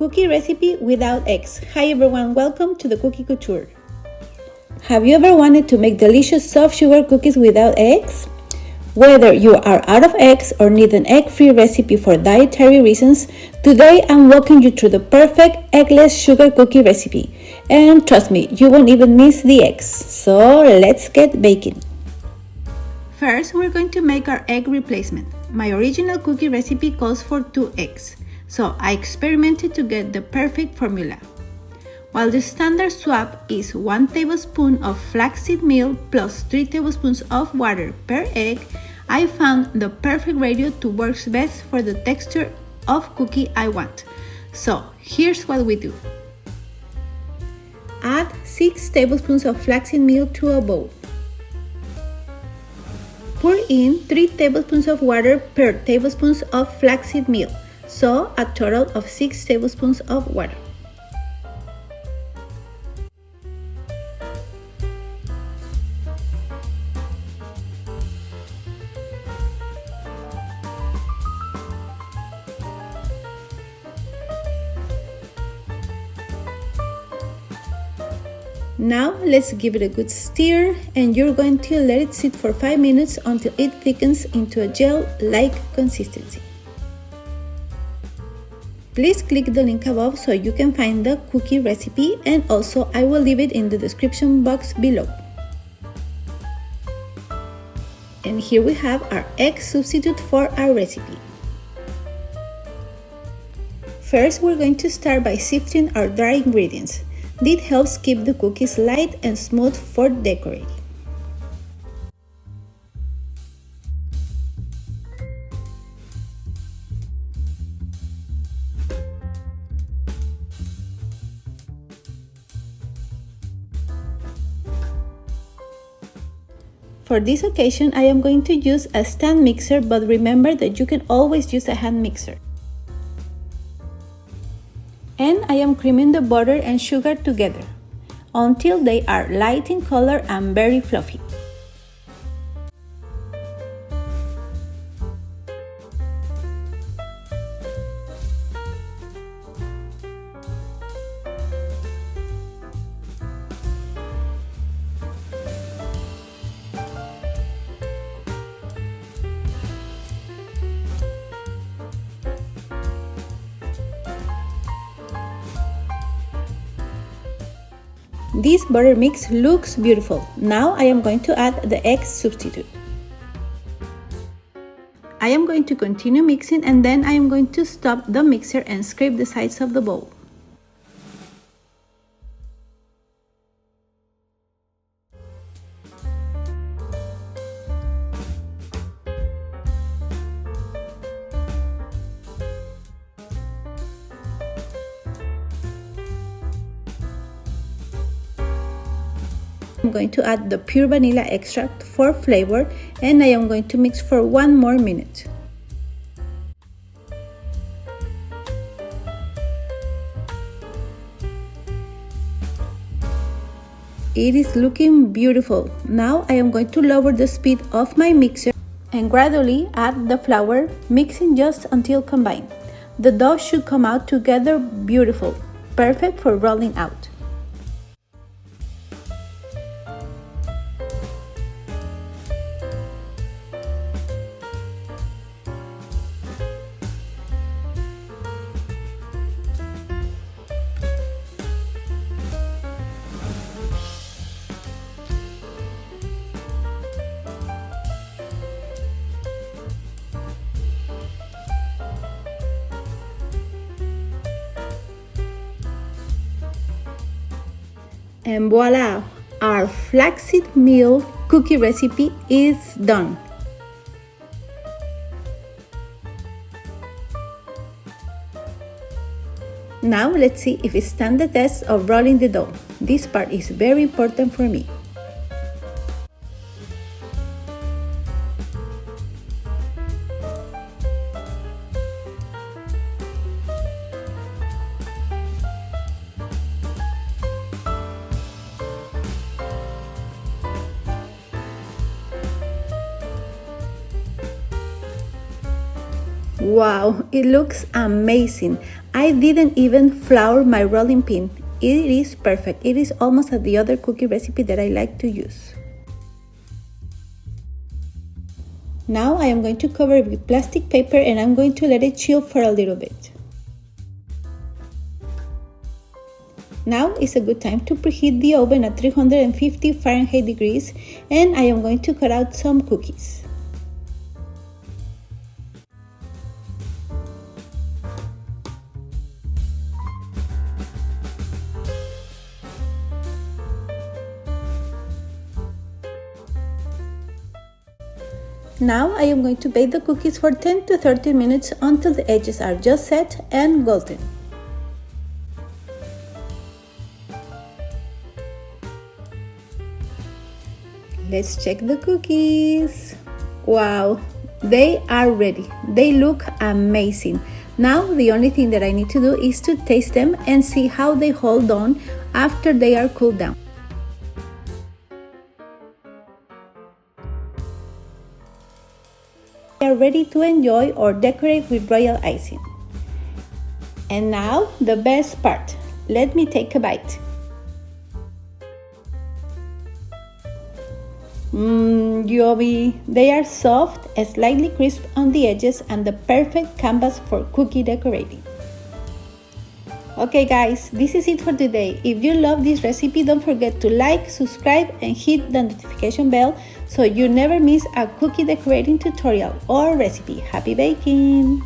Cookie recipe without eggs. Hi everyone, welcome to the Cookie Couture. Have you ever wanted to make delicious soft sugar cookies without eggs? Whether you are out of eggs or need an egg-free recipe for dietary reasons, today I'm walking you through the perfect eggless sugar cookie recipe. And trust me, you won't even miss the eggs. So let's get baking. First, we're going to make our egg replacement. My original cookie recipe calls for 2 eggs. So I experimented to get the perfect formula. While the standard swap is 1 tablespoon of flaxseed meal plus 3 tablespoons of water per egg, I found the perfect ratio to work best for the texture of cookie I want. So here's what we do. Add 6 tablespoons of flaxseed meal to a bowl. Pour in 3 tablespoons of water per tablespoon of flaxseed meal. So a total of 6 tablespoons of water. Now let's give it a good stir, and you're going to let it sit for 5 minutes until it thickens into a gel-like consistency. Please click the link above so you can find the cookie recipe, and also I will leave it in the description box below. And here we have our egg substitute for our recipe. First, we're going to start by sifting our dry ingredients. This helps keep the cookies light and smooth for decorating. For this occasion, I am going to use a stand mixer, but remember that you can always use a hand mixer. And I am creaming the butter and sugar together until they are light in color and very fluffy. This butter mix looks beautiful. Now I am going to add the egg substitute. I am going to continue mixing, and then I am going to stop the mixer and scrape the sides of the bowl. I'm going to add the pure vanilla extract for flavor, and I am going to mix for 1 more minute. It is looking beautiful. Now I am going to lower the speed of my mixer and gradually add the flour, mixing just until combined. The dough should come out together beautiful, perfect for rolling out. And voila! Our flaxseed meal cookie recipe is done. Now let's see if it stands the test of rolling the dough. This part is very important for me. Wow, it looks amazing. I didn't even flour my rolling pin. It is perfect. It is almost like the other cookie recipe that I like to use. Now I am going to cover it with plastic paper and I'm going to let it chill for a little bit. Now is a good time to preheat the oven at 350 Fahrenheit degrees and I am going to cut out some cookies. Now I am going to bake the cookies for 10 to 30 minutes until the edges are just set and golden. Let's check the cookies. Wow, they are ready. They look amazing. Now the only thing that I need to do is to taste them and see how they hold on after they are cooled down. They are ready to enjoy or decorate with royal icing. And now the best part. Let me take a bite. Yummy! They are soft, slightly crisp on the edges and the perfect canvas for cookie decorating. Okay guys, this is it for today. If you love this recipe, don't forget to like, subscribe and hit the notification bell so you never miss a cookie decorating tutorial or recipe. Happy baking!